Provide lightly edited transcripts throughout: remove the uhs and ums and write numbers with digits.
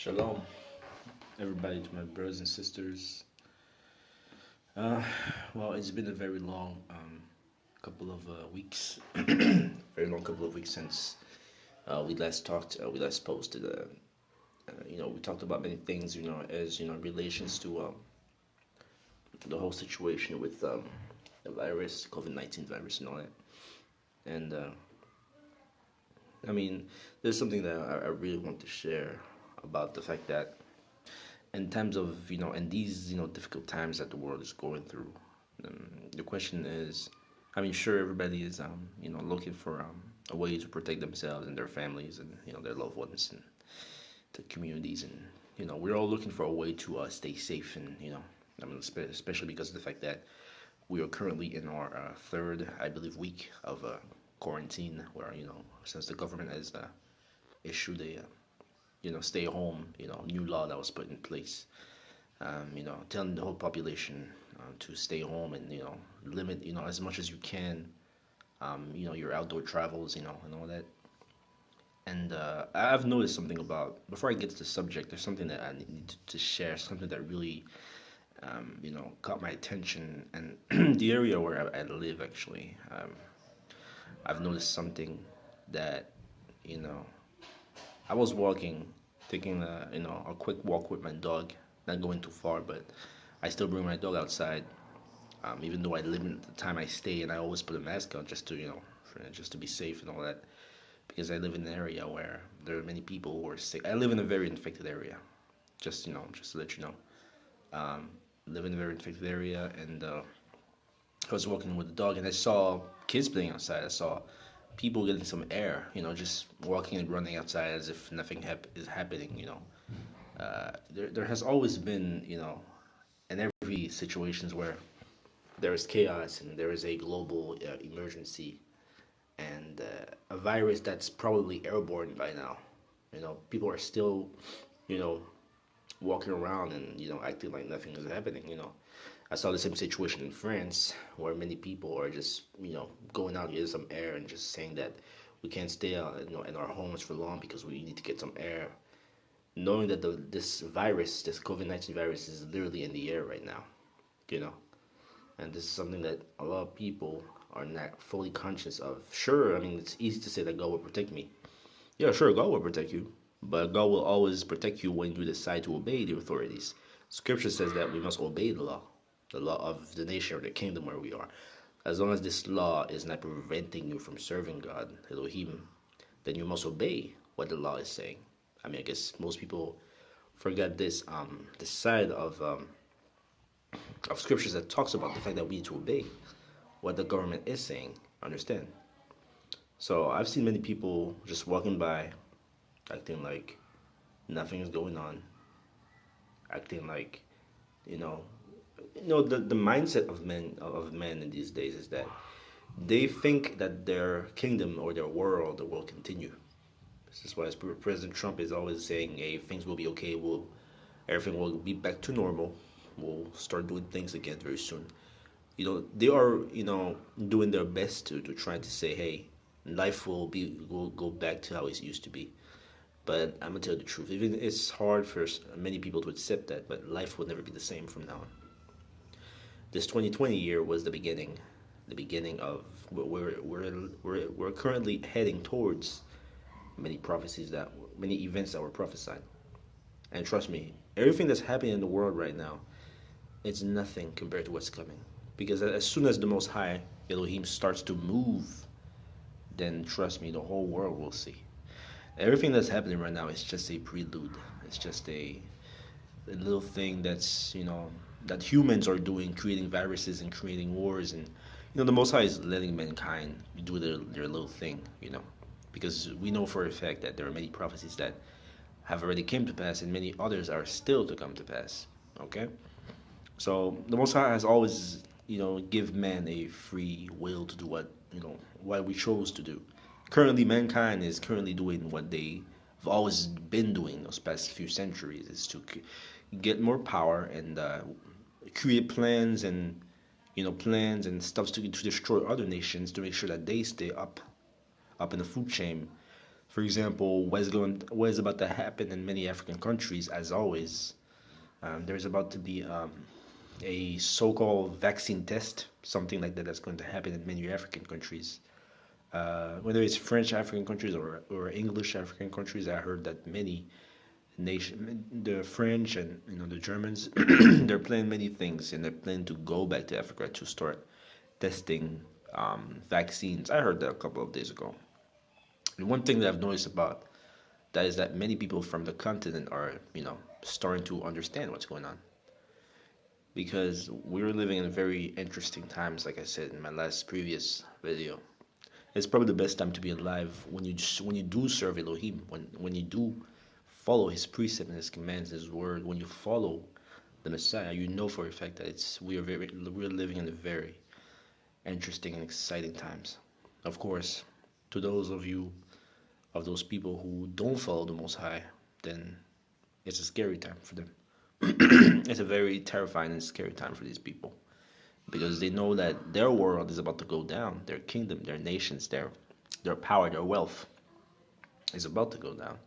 Shalom, everybody, to my brothers and sisters. Uh, well, it's been a very long couple of weeks, very long couple of weeks since we last talked. We last posted. We talked about many things. As relations to the whole situation with the virus, COVID-19 virus, and all that. And I mean, there's something that I really want to share about the fact that in times of and these difficult times that the world is going through, the question is, I mean, sure, everybody is looking for a way to protect themselves and their families and their loved ones and the communities, and we're all looking for a way to stay safe, and I mean, especially because of the fact that we are currently in our third, I believe, week of quarantine, where since the government has issued a stay home, new law that was put in place, telling the whole population to stay home and, limit, as much as you can, your outdoor travels, and all that. And I've noticed something about, before I get to the subject, there's something that I need to share, something that really, caught my attention. And the area where I live, actually, I've noticed something that, you know, I was walking, taking a quick walk with my dog, not going too far, but I still bring my dog outside, even though I limit the time I stay, and I always put a mask on just to just to be safe and all that, because I live in an area where there are many people who are sick. I live in a very infected area, just to let you know. Live in a very infected area, and I was walking with the dog, and I saw kids playing outside. I saw people getting some air, just walking and running outside as if nothing is happening. There has always been, in every situations where there is chaos and there is a global emergency and a virus that's probably airborne by now. People are still, you know, walking around and acting like nothing is happening. I saw the same situation in France where many people are just going out to get some air and just saying that we can't stay in our homes for long because we need to get some air, knowing that this virus, this COVID-19 virus, is literally in the air right now. you know and this is something that a lot of people are not fully conscious of. Sure, I mean, it's easy to say that God will protect me. Yeah, sure, God will protect you, but God will always protect you when you decide to obey the authorities. Scripture says that we must obey the law of the nation or the kingdom where we are. As long as this law is not preventing you from serving God, Elohim, then you must obey what the law is saying. I mean, I guess most people forget this side of scriptures that talks about the fact that we need to obey what the government is saying. Understand? So I've seen many people just walking by, acting like nothing is going on, acting like, you know, the mindset of men in these days is that they think that their kingdom or their world will continue. This is why President Trump is always saying, "Hey, things will be okay. Everything will be back to normal. We'll start doing things again very soon." They are, doing their best to try to say, "Hey, life will go back to how it used to be." But I'm gonna tell you the truth. Even it's hard for many people to accept that, but life will never be the same from now on. This 2020 year was the beginning of we're currently heading towards many events that were prophesied. And trust me, everything that's happening in the world right now, it's nothing compared to what's coming. Because as soon as the Most High Elohim starts to move, then trust me, the whole world will see. Everything that's happening right now is just a prelude. It's just a little thing that humans are doing, creating viruses and creating wars, and the Most High is letting mankind do their little thing, because we know for a fact that there are many prophecies that have already came to pass, and many others are still to come to pass. Okay, so the Most High has always, give man a free will to do what we chose to do. Currently, mankind is currently doing what they've always been doing those past few centuries, is to get more power and create plans and stuff to destroy other nations to make sure that they stay up in the food chain, For example, what is about to happen in many African countries, as always. There's about to be a so-called vaccine test, something like that, that's going to happen in many African countries. Whether it's French African countries or English African countries, I heard that many the French and the Germans, they're planning many things, and they're planning to go back to Africa to start testing vaccines. I heard that a couple of days ago. And one thing that I've noticed about that is that many people from the continent are, starting to understand what's going on, because we're living in very interesting times. Like I said in my last previous video, it's probably the best time to be alive when you do serve Elohim, when you do follow His precept and His commands, His word. When you follow the Messiah, you know for a fact that we're living in a very interesting and exciting times. Of course, to those people who don't follow the Most High, then it's a scary time for them. It's a very terrifying and scary time for these people, because they know that their world is about to go down. Their kingdom, their nations, their power, their wealth is about to go down.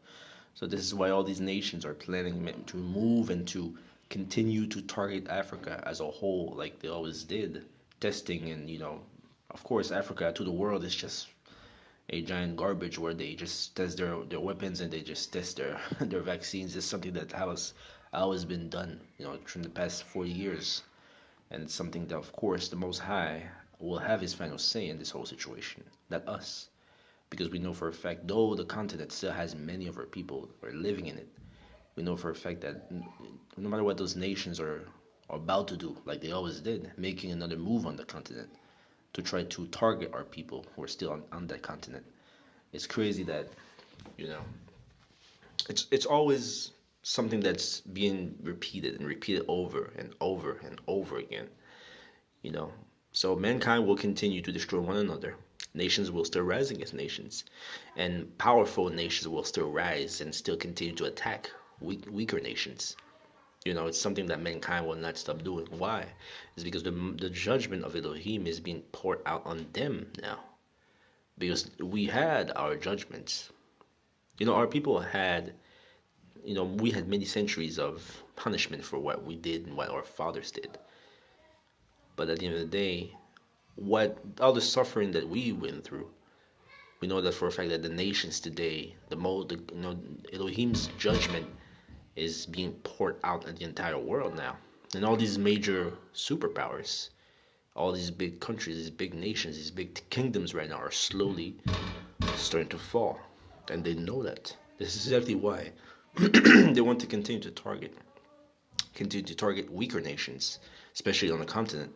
So this is why all these nations are planning to move and to continue to target Africa as a whole, like they always did, testing. And of course, Africa to the world is just a giant garbage where they just test their weapons, and they just test their their vaccines. It's something that has always been done, from the past 40 years. And it's something that, of course, the Most High will have His final say in this whole situation, not us. Because we know for a fact, though the continent still has many of our people who are living in it, we know for a fact that no matter what those nations are about to do, like they always did, making another move on the continent to try to target our people who are still on that continent. It's crazy that, it's always something that's being repeated and repeated over and over and over again. So mankind will continue to destroy one another. Nations will still rise against nations, and powerful nations will still rise and still continue to attack weaker nations. It's something that mankind will not stop doing. Why? It's because the judgment of Elohim is being poured out on them now. Because we had our judgments. Our people had, we had many centuries of punishment for what we did and what our fathers did. But at the end of the day, what all the suffering that we went through, we know that for a fact that the nations today, Elohim's judgment is being poured out at the entire world now. And all these major superpowers, all these big countries, these big nations, these big kingdoms right now are slowly starting to fall. And they know that. This is exactly why they want to continue to target weaker nations, especially on the continent.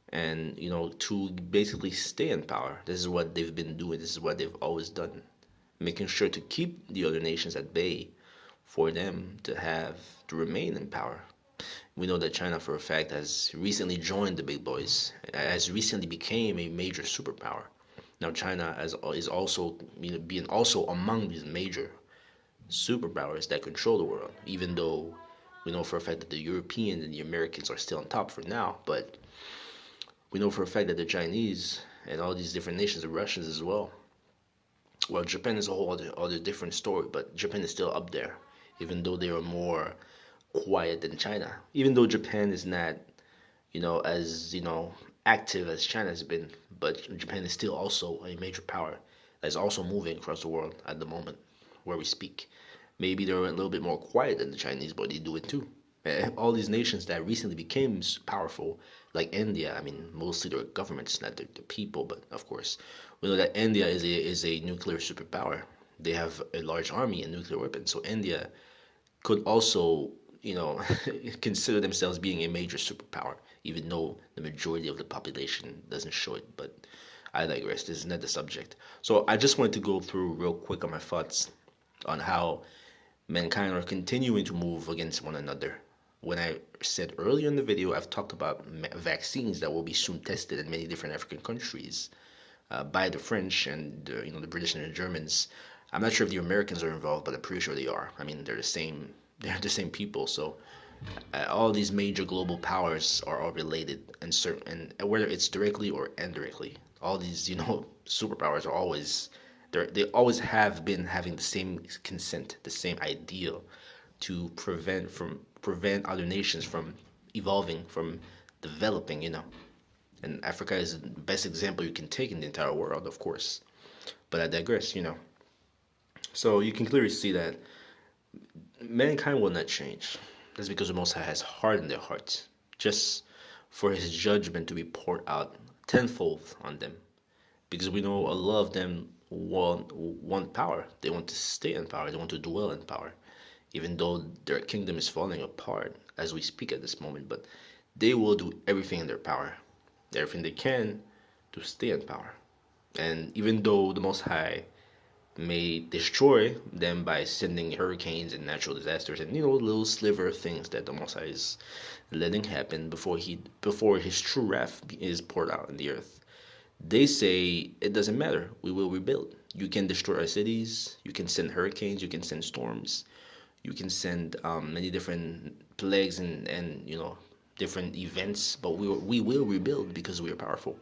And, to basically stay in power. This is what they've been doing. This is what they've always done. Making sure to keep the other nations at bay for them to remain in power. We know that China, for a fact, has recently joined the big boys, has recently became a major superpower. Now China is also being also among these major superpowers that control the world, even though we know for a fact that the Europeans and the Americans are still on top for now. But we know for a fact that the Chinese and all these different nations, the Russians as well. Well, Japan is a whole other different story, but Japan is still up there, even though they are more quiet than China. Even though Japan is not, as, active as China has been, but Japan is still also a major power that is also moving across the world at the moment where we speak. Maybe they're a little bit more quiet than the Chinese, but they do it too. All these nations that recently became powerful, like India, mostly their governments, not the people, but of course, we know that India is a nuclear superpower. They have a large army and nuclear weapons, so India could also, consider themselves being a major superpower, even though the majority of the population doesn't show it. But I digress. This is not the subject. So I just wanted to go through real quick on my thoughts on how mankind are continuing to move against one another. When I said earlier in the video, I've talked about vaccines that will be soon tested in many different African countries by the French and the British and the Germans. I'm not sure if the Americans are involved, but I'm pretty sure they are. They're the same. They're the same people. So all these major global powers are all related, and whether it's directly or indirectly, all these superpowers are always They always have been having the same consent, the same ideal to prevent other nations from evolving, from developing. And Africa is the best example you can take in the entire world, of course. But I digress. So you can clearly see that mankind will not change. That's because the Most High has hardened their hearts, just for His judgment to be poured out tenfold on them. Because we know a lot of them want power. They want to stay in power. They want to dwell in power, even though their kingdom is falling apart as we speak at this moment. But they will do everything in their power, everything they can, to stay in power. And even though the Most High may destroy them by sending hurricanes and natural disasters and little sliver of things that the Most High is letting happen before His true wrath is poured out in the earth, they say it doesn't matter. We will rebuild. You can destroy our cities. You can send hurricanes. You can send storms. You can send many different plagues and different events. But we will rebuild because we are powerful,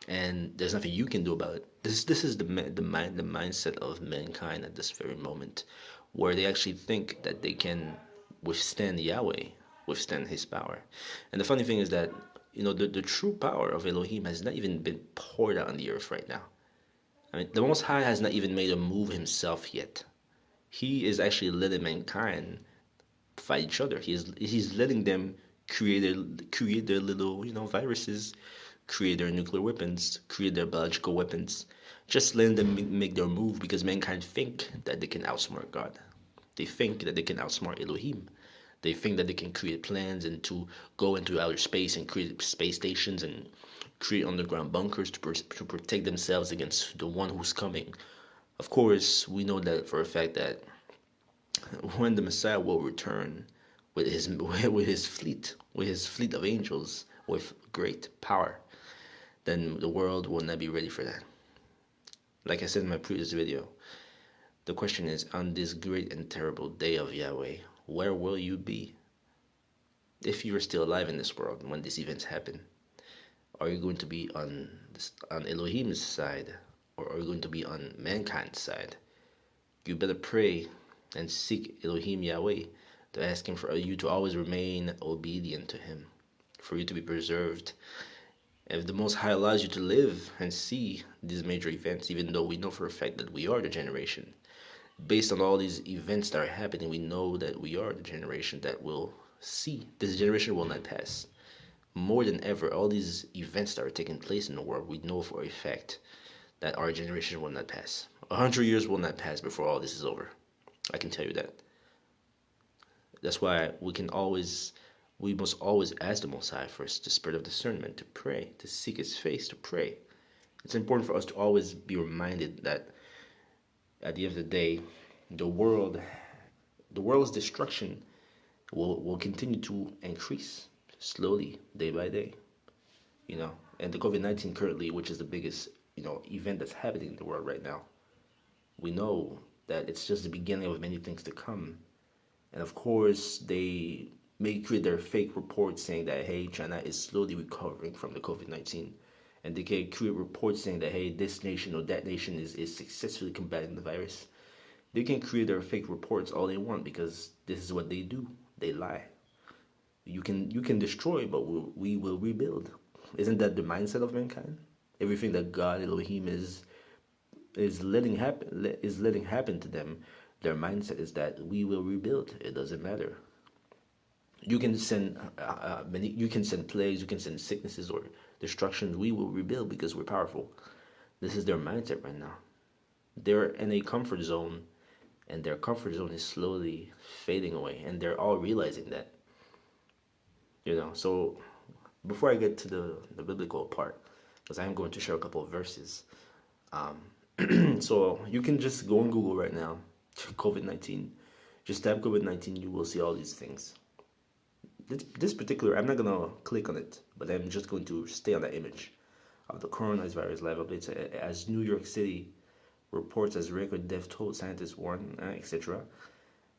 and there's nothing you can do about it. This is the mindset of mankind at this very moment, where they actually think that they can withstand Yahweh, withstand His power. And the funny thing is that the true power of Elohim has not even been poured out on the earth right now. I mean, the Most High has not even made a move Himself yet. He is actually letting mankind fight each other. He's letting them create their little viruses, create their nuclear weapons, create their biological weapons, just letting them make their move because mankind think that they can outsmart God. They think that they can outsmart Elohim. They think that they can create plans and to go into outer space and create space stations and create underground bunkers to protect themselves against the one who's coming. Of course, we know that for a fact that when the Messiah will return with his fleet of angels with great power, then the world will not be ready for that. Like I said in my previous video, the question is, on this great and terrible day of Yahweh, where will you be? If you are still alive in this world when these events happen, are you going to be on Elohim's side, or are you going to be on mankind's side? You better pray and seek Elohim Yahweh, to ask Him for you to always remain obedient to Him, for you to be preserved. If the Most High allows you to live and see these major events, even though we know for a fact that we are the generation, based on all these events that are happening, we know that we are the generation that will see. This generation will not pass. More than ever, all these events that are taking place in the world, we know for a fact that our generation will not pass. 100 years will not pass before all this is over. I can tell you that. That's why we must always ask the Most High for the spirit of discernment, to pray, to seek His face, to pray. It's important for us to always be reminded that at the end of the day, the world's destruction will continue to increase slowly, day by day. And the COVID-19 currently, which is the biggest event that's happening in the world right now, we know that it's just the beginning of many things to come. And of course, they may create their fake reports saying that, hey, China is slowly recovering from the COVID-19. And they can create reports saying that, hey, this nation or that nation is successfully combating the virus. They can create their fake reports all they want, because this is what they do. They lie. You can destroy, but we will rebuild. Isn't that the mindset of mankind? Everything that God, Elohim, is letting happen to them, their mindset is that we will rebuild. It doesn't matter. You can send you can send plagues, you can send sicknesses or destructions. We will rebuild because we're powerful. This is their mindset right now. They're in a comfort zone, and their comfort zone is slowly fading away, and they're all realizing that. So before I get to the biblical part, because I am going to share a couple of verses, so you can just go on Google right now, COVID-19. Just type COVID-19, you will see all these things. This particular, I'm not going to click on it, but I'm just going to stay on that image of the coronavirus live updates as New York City reports as record death toll, scientists warn, etc.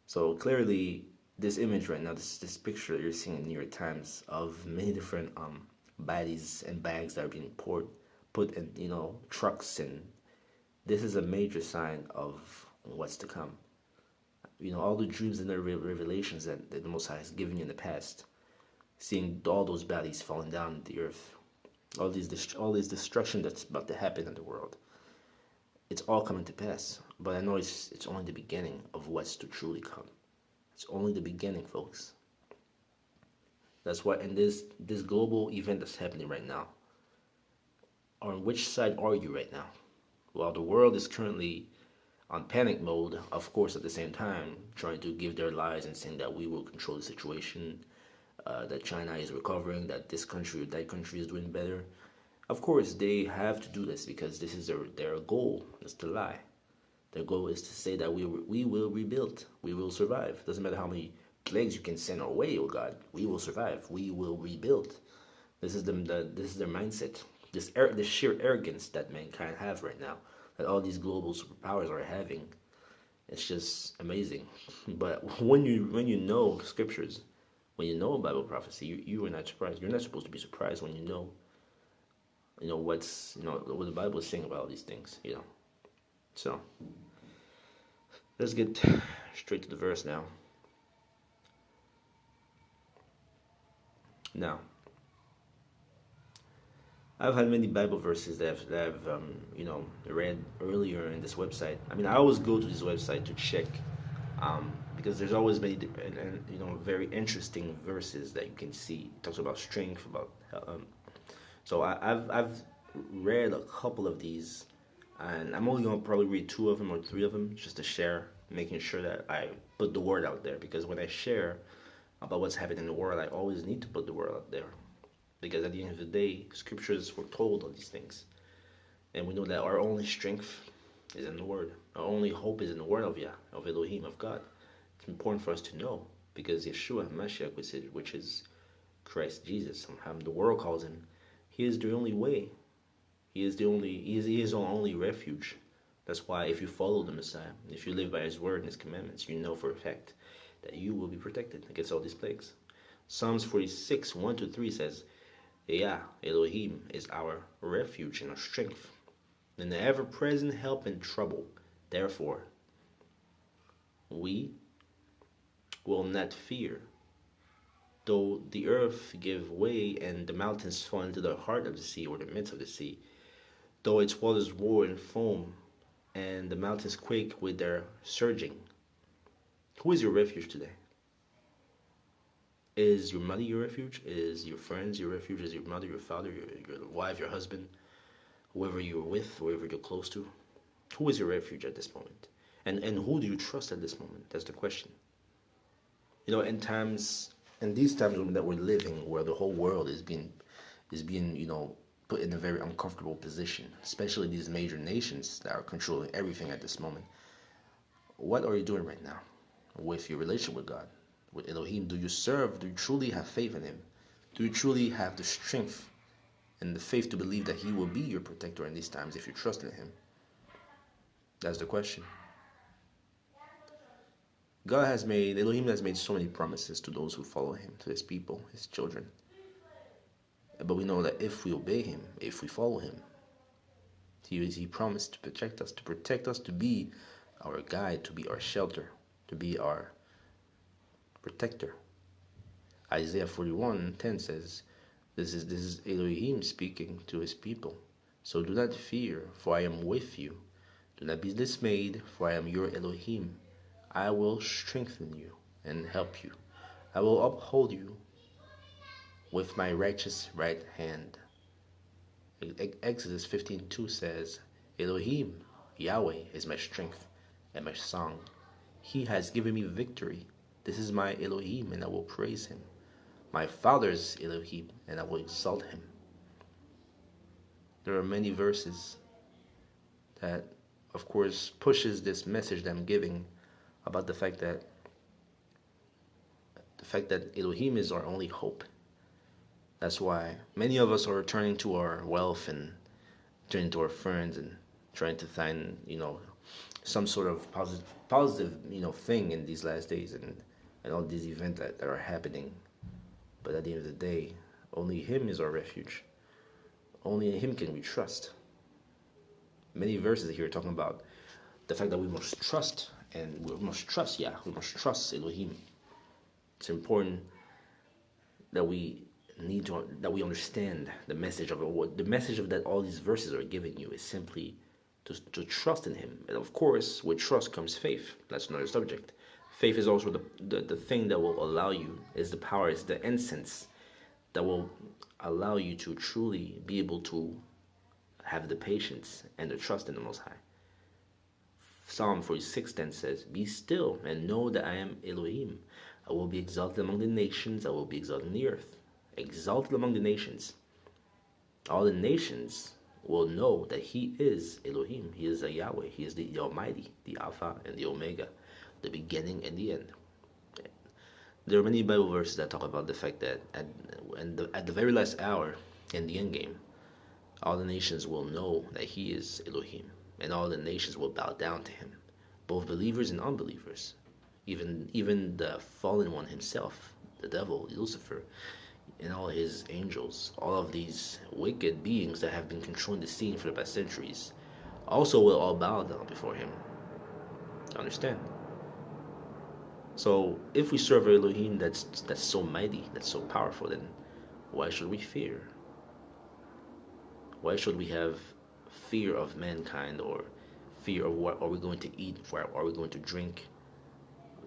So clearly, this image right now, this picture that you're seeing in New York Times of many different bodies and bags that are being put in trucks, and this is a major sign of what's to come. All the dreams and the revelations that the Most High has given you in the past, seeing all those bodies falling down the earth, all this destruction that's about to happen in the world, it's all coming to pass. But I know it's only the beginning of what's to truly come. It's only the beginning, folks. That's why in this global event that's happening right now, on which side are you right now? Well, the world is currently on panic mode, of course, at the same time, trying to give their lies and saying that we will control the situation, that China is recovering, that this country or that country is doing better. Of course, they have to do this because this is their goal, is to lie. Their goal is to say that we will rebuild, we will survive. Doesn't matter how many plagues you can send our way, oh God, we will survive, we will rebuild. This is their mindset. This sheer arrogance that mankind have right now, that all these global superpowers are having, it's just amazing. But when you know scriptures, when you know Bible prophecy, you are not surprised. You're not supposed to be surprised when you know what the Bible is saying about all these things. So let's get straight to the verse now. Now, I've had many Bible verses that I've read earlier in this website. I mean, I always go to this website to check, because there's always many very interesting verses that you can see. It talks about strength, about so I've read a couple of these, and I'm only gonna probably read 2 of them or 3 of them just to share, making sure that I put the word out there. Because when I share about what's happening in the world, I always need to put the word out there. Because at the end of the day, scriptures foretold all these things. And we know that our only strength is in the Word. Our only hope is in the Word of Yah, of Elohim, of God. It's important for us to know. Because Yeshua HaMashiach, which is Christ Jesus, the world calls him, he is the only way. He is our only refuge. That's why if you follow the Messiah, if you live by his word and his commandments, you know for a fact that you will be protected against all these plagues. Psalms 46, 1-3 says, Yah, Elohim, is our refuge and our strength, and the ever-present help in trouble. Therefore, we will not fear, though the earth give way and the mountains fall into the heart of the sea, or the midst of the sea, though its waters roar and foam, and the mountains quake with their surging. Who is your refuge today? Is your money your refuge? Is your friends your refuge? Is your mother, your father, your wife, your husband, whoever you're with, whoever you're close to? Who is your refuge at this moment? And who do you trust at this moment? That's the question. In these times that we're living, where the whole world is being put in a very uncomfortable position, especially these major nations that are controlling everything at this moment. What are you doing right now with your relationship with God? With Elohim? Do you serve? Do you truly have faith in him? Do you truly have the strength and the faith to believe that he will be your protector in these times if you trust in him? That's the question. Elohim has made so many promises to those who follow him, to his people, his children. But we know that if we obey him, if we follow him, he promised to protect us, to be our guide, to be our shelter, to be our protector. Isaiah 41:10 says, this is Elohim speaking to his people. So do not fear, for I am with you. Do not be dismayed, for I am your Elohim. I will strengthen you and help you. I will uphold you with my righteous right hand. Exodus 15:2 says, Elohim, Yahweh, is my strength and my song. He has given me victory. This is my Elohim, and I will praise him. My father's Elohim, and I will exalt him. There are many verses that, of course, pushes this message that I'm giving about the fact that Elohim is our only hope. That's why many of us are turning to our wealth and turning to our friends and trying to find, some sort of positive, thing in these last days and all these events that are happening. But at the end of the day, only him is our refuge. Only in him can we trust. Many verses here talking about the fact that we must trust, and we must trust Yah, we must trust Elohim. It's important that we that we understand the message of it. What the message of that all these verses are giving you is simply to trust in Him. And of course, with trust comes faith. That's another subject. Faith is also the thing that will allow you, is the power, is the essence that will allow you to truly be able to have the patience and the trust in the Most High. Psalm 46 then says, "Be still and know that I am Elohim. I will be exalted among the nations. I will be exalted in the earth." Exalted among the nations. All the nations will know that He is Elohim. He is a Yahweh. He is the Almighty, the Alpha and the Omega, the beginning and the end. There are many Bible verses that talk about the fact that at the very last hour, in the end game, all the nations will know that He is Elohim, and all the nations will bow down to Him, both believers and unbelievers, even the fallen one himself, the devil, Lucifer, and all his angels, all of these wicked beings that have been controlling the scene for the past centuries, also will all bow down before Him. Understand? So, if we serve an Elohim that's so mighty, that's so powerful, then why should we fear? Why should we have fear of mankind, or fear of what are we going to eat, what are we going to drink?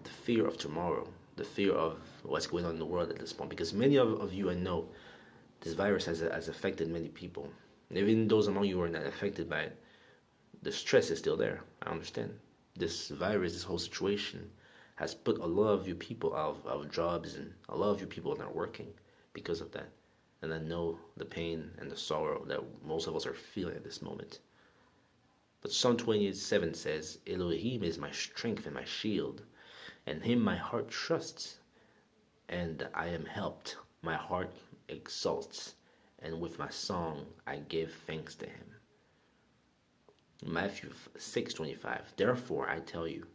The fear of tomorrow, the fear of what's going on in the world at this point. Because many of you, I know, this virus has affected many people. And even those among you who are not affected by it, the stress is still there. I understand. This virus, this whole situation, has put a lot of you people out of jobs, and a lot of you people are not working because of that. And I know the pain and the sorrow that most of us are feeling at this moment. But Psalm 27 says, "Elohim is my strength and my shield, and Him my heart trusts, and I am helped. My heart exalts, and with my song I give thanks to Him." Matthew 6:25. "Therefore I tell you,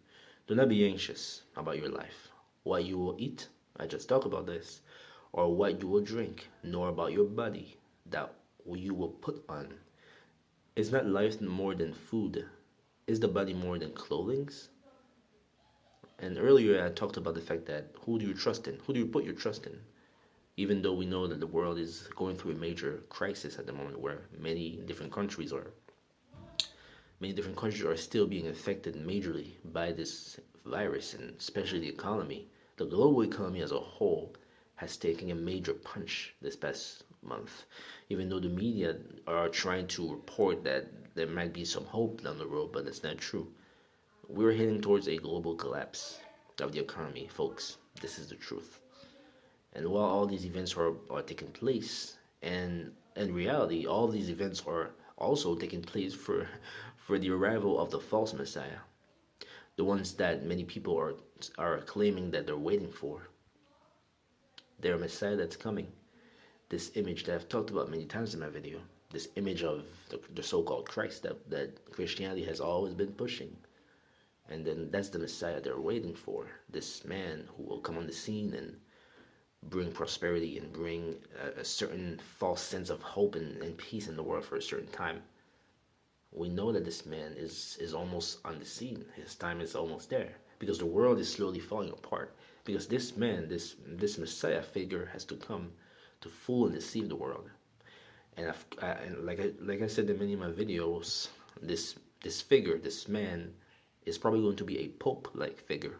do not be anxious about your life, what you will eat," I just talked about this, "or what you will drink, nor about your body, that you will put on. Is not life more than food? Is the body more than clothing?" And earlier I talked about the fact that who do you trust in? Who do you put your trust in? Even though we know that the world is going through a major crisis at the moment, where many different countries are still being affected majorly by this virus, and especially the economy. The global economy as a whole has taken a major punch this past month. Even though the media are trying to report that there might be some hope down the road, but that's not true. We're heading towards a global collapse of the economy, folks. This is the truth. And while all these events are taking place, and in reality, all these events are also taking place for the arrival of the false Messiah, the ones that many people are claiming that they're waiting for. Their Messiah that's coming. This image that I've talked about many times in my video, this image of the so-called Christ that Christianity has always been pushing. And then that's the Messiah they're waiting for. This man who will come on the scene and bring prosperity and bring a certain false sense of hope and peace in the world for a certain time. We know that this man is almost on the scene. His time is almost there, because the world is slowly falling apart. Because this man, this Messiah figure, has to come to fool and deceive the world. And like I said in many of my videos, this figure, this man, is probably going to be a Pope-like figure.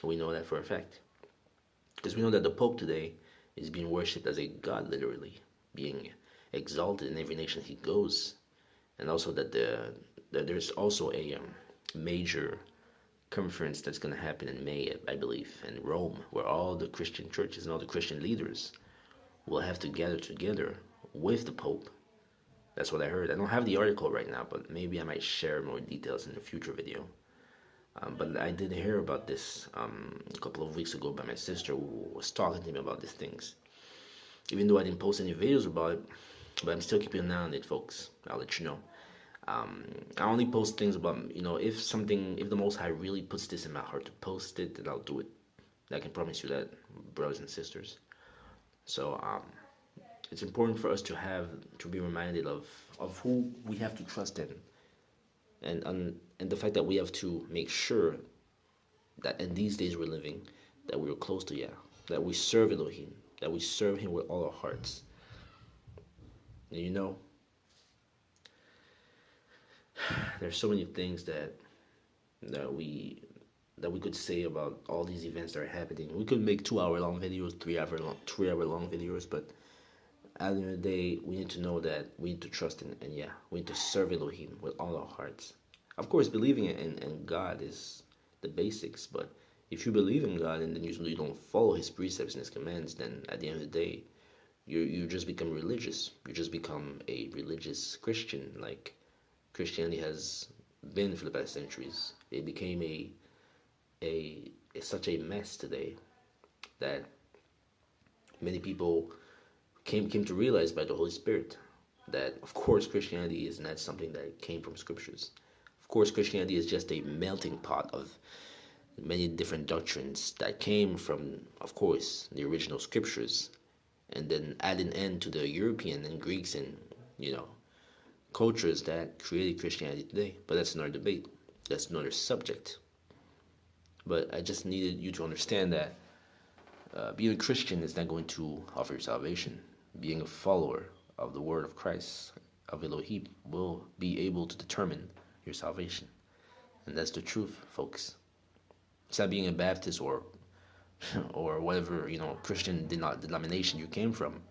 We know that for a fact. Because we know that the Pope today is being worshipped as a god, literally, being exalted in every nation he goes. And also that there's also a major conference that's going to happen in May, I believe, in Rome, where all the Christian churches and all the Christian leaders will have to gather together with the Pope. That's what I heard. I don't have the article right now, but maybe I might share more details in a future video. But I did hear about this a couple of weeks ago by my sister, who was talking to me about these things. Even though I didn't post any videos about it, but I'm still keeping an eye on it, folks. I'll let you know. I only post things about, if the Most High really puts this in my heart to post it, then I'll do it. I can promise you that, brothers and sisters. So it's important for us to be reminded of who we have to trust in. and the fact that we have to make sure that in these days we're living, that we are close to Yah, that we serve Elohim, that we serve Him with all our hearts. And there's so many things that we could say about all these events that are happening. We could make 2 hour long videos, 3 hour long videos, but at the end of the day, we need to know that we need to trust in Yah. We need to serve Elohim with all our hearts. Of course, believing in God is the basics, but if you believe in God and then you don't follow His precepts and His commands, then at the end of the day, you just become religious. You just become a religious Christian, like Christianity has been for the past centuries. It became such a mess today that many people came to realize by the Holy Spirit that, of course, Christianity is not something that came from scriptures. Of course, Christianity is just a melting pot of many different doctrines that came from, of course, the original scriptures, and then add an end to the European and Greeks and, cultures that created Christianity today. But that's another debate. That's another subject. But I just needed you to understand that being a Christian is not going to offer you salvation. Being a follower of the word of Christ, of Elohim, will be able to determine your salvation. And that's the truth, folks. It's not being a Baptist or whatever, Christian denomination you came from.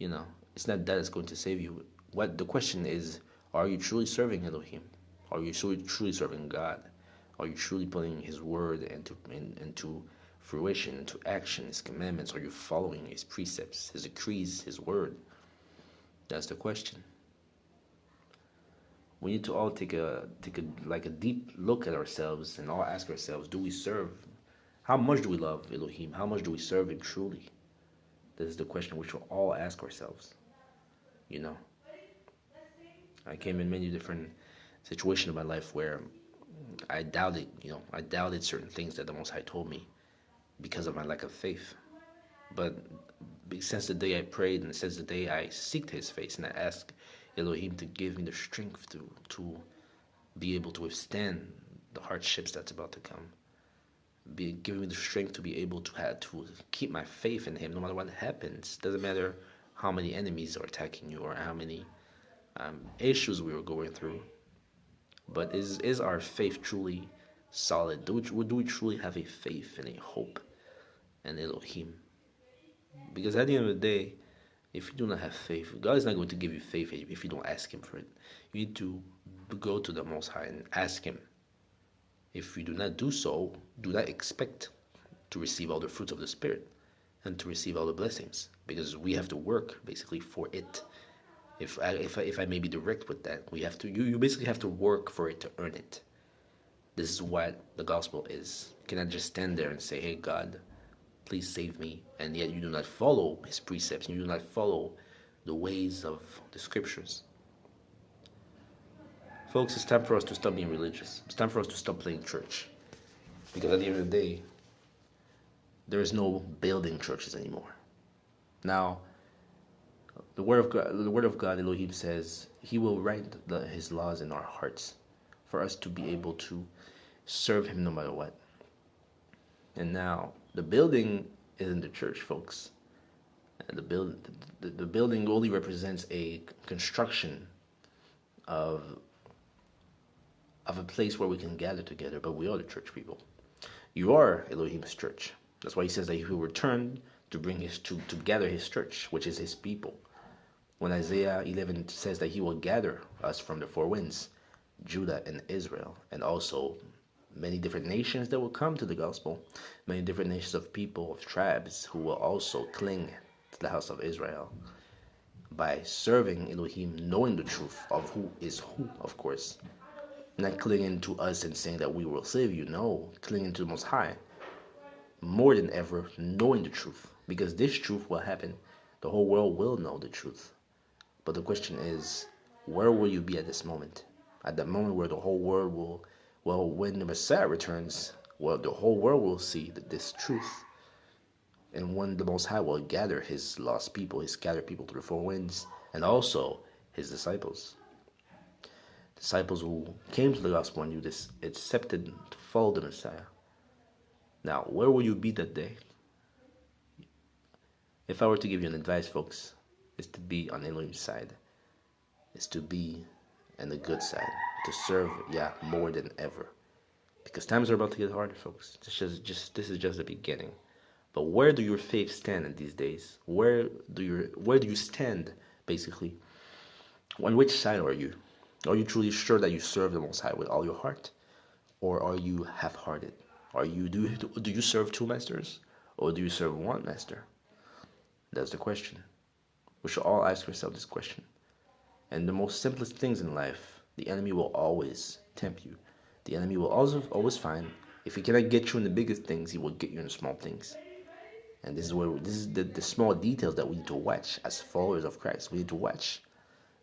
It's not that it's going to save you. What the question is, are you truly serving Elohim? Are you truly serving God? Are you truly putting His word into fruition, into action, His commandments? Are you following His precepts, His decrees, His word? That's the question. We need to all take a deep look at ourselves and all ask ourselves, do we serve? How much do we love Elohim? How much do we serve Him truly? This is the question which we'll all ask ourselves. I came in many different situations in my life where I doubted certain things that the Most High told me because of my lack of faith. But since the day I prayed and since the day I seeked His face and I asked Elohim to give me the strength to be able to withstand the hardships that's about to come, giving me the strength to be able to keep my faith in Him no matter what happens. Doesn't matter how many enemies are attacking you or how many issues we were going through. But is our faith truly solid? Do we truly have a faith and a hope in Elohim? Because at the end of the day, if you do not have faith, God is not going to give you faith if you don't ask Him for it. You need to go to the Most High and ask Him. If you do not do so, do not expect to receive all the fruits of the Spirit and to receive all the blessings, because we have to work basically for it. If I may be direct with that, you basically have to work for it to earn it. This is what the gospel is. You cannot just stand there and say, "Hey God, please save me," and yet you do not follow His precepts, you do not follow the ways of the scriptures. Folks, it's time for us to stop being religious. It's time for us to stop playing church. Because at the end of the day, there is no building churches anymore. Now, the word of God, Elohim says He will write His laws in our hearts for us to be able to serve Him no matter what. And now, the building isn't the church, folks. And the building only represents a construction of a place where we can gather together, but we are the church people. You are Elohim's church. That's why He says that He will return to to gather His church, which is His people. When Isaiah 11 says that He will gather us from the four winds, Judah and Israel, and also many different nations that will come to the gospel, many different nations of people, of tribes, who will also cling to the house of Israel by serving Elohim, knowing the truth of who is who, of course. Not clinging to us and saying that we will save you. No, clinging to the Most High. More than ever, knowing the truth. Because this truth will happen. The whole world will know the truth. But the question is, where will you be at this moment? At that moment where the whole world when the Messiah returns, the whole world will see this truth. And when the Most High will gather His lost people, His scattered people to the four winds, and also His disciples. disciples who came to the gospel and you accepted to follow the Messiah. Now, where will you be that day? If I were to give you an advice, folks, is to be on Elohim's side. Is to be on the good side. To serve Yah more than ever. Because times are about to get harder, this is just the beginning. But where do your faith stand in these days? Where do you stand, basically? On which side are you? Are you truly sure that you serve the Most High with all your heart? Or are you half-hearted? Do you serve two masters? Or do you serve one master? That's the question. We should all ask ourselves this question. And the most simplest things in life, the enemy will always tempt you. The enemy will always find, if he cannot get you in the biggest things, he will get you in the small things. And this is the small details that we need to watch as followers of Christ. We need to watch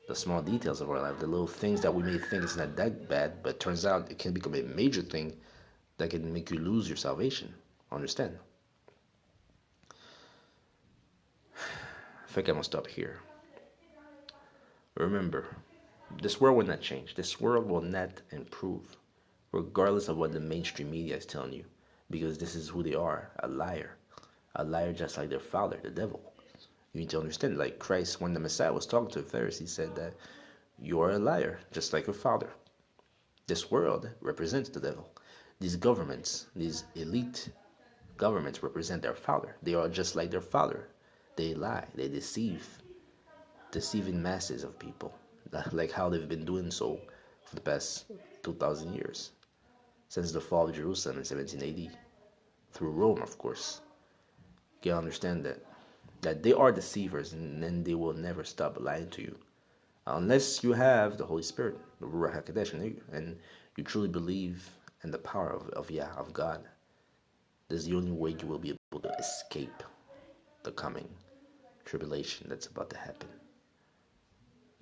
the small details of our life, the little things that we may think is not that bad, but turns out it can become a major thing that can make you lose your salvation. Understand? I think I'm gonna stop here. Remember, this world will not change. This world will not improve, regardless of what the mainstream media is telling you, because this is who they are, a liar just like their father, the devil. You need to understand, like Christ, when the Messiah was talking to the Pharisees, said that you are a liar, just like your father. This world represents the devil. These governments, these elite governments represent their father. They are just like their father. They lie, they deceiving masses of people, like how they've been doing so for the past 2,000 years, since the fall of Jerusalem in 17 AD, through Rome, of course. You understand that they are deceivers, and then they will never stop lying to you, unless you have the Holy Spirit, the Ruach HaKodesh in you, and you truly believe in the power of Yah, of God. This is the only way you will be able to escape the coming tribulation that's about to happen.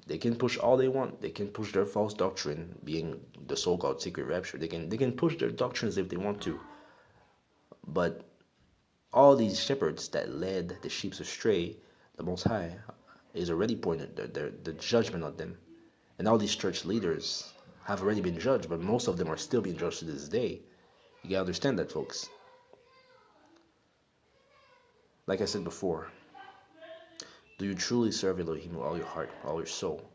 They can push all they want. They can push their false doctrine, being the so-called secret rapture. They can push their doctrines if they want to. But all these shepherds that led the sheep astray, the Most High is already pointed the judgment on them. And all these church leaders have already been judged, but most of them are still being judged to this day. You gotta understand that, folks. Like I said before, do you truly serve Elohim with all your heart, all your soul?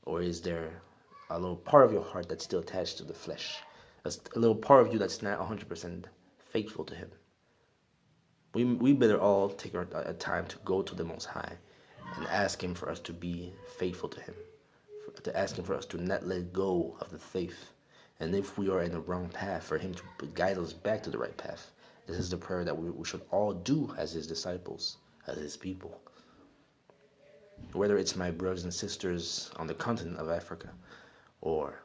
Or is there a little part of your heart that's still attached to the flesh? A little part of you that's not 100% faithful to Him? We better all take our time to go to the Most High and ask Him for us to be faithful to Him, to ask Him for us to not let go of the faith. And if we are in the wrong path, for Him to guide us back to the right path. This is the prayer that we should all do as His disciples, as His people. Whether it's my brothers and sisters on the continent of Africa, or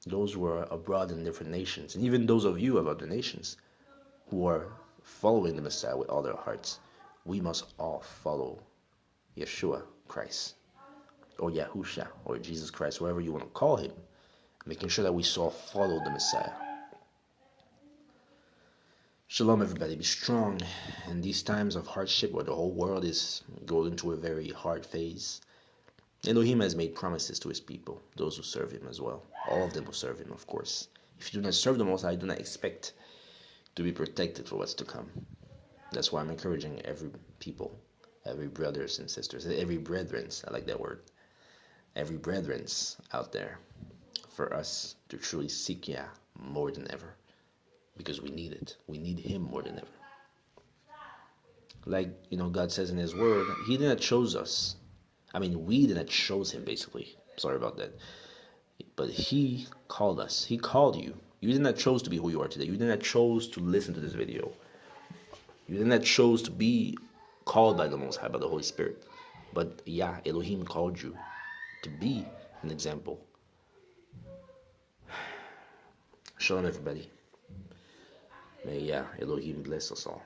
those who are abroad in different nations, and even those of you of other nations who are following the Messiah with all their hearts, we must all follow Yeshua Christ, or Yahusha, or Jesus Christ, whatever you want to call Him, making sure that we all follow the Messiah. Shalom, everybody. Be strong in these times of hardship where the whole world is going into a very hard phase. Elohim has made promises to His people, those who serve Him as well. All of them will serve Him, of course. If you do not serve the Most High, do not expect to be protected for what's to come. That's why I'm encouraging every people, every brothers and sisters, every brethrens, I like that word, every brethrens out there, for us to truly seek Yah more than ever. Because we need it. We need Him more than ever. Like, God says in His word, He did not choose us. We did not choose Him, basically. Sorry about that. But He called us. He called you. You did not choose to be who you are today. You did not choose to listen to this video. You did not choose to be called by the Most High, by the Holy Spirit. But Yah, Elohim called you to be an example. Shalom, everybody. May Yah, Elohim bless us all.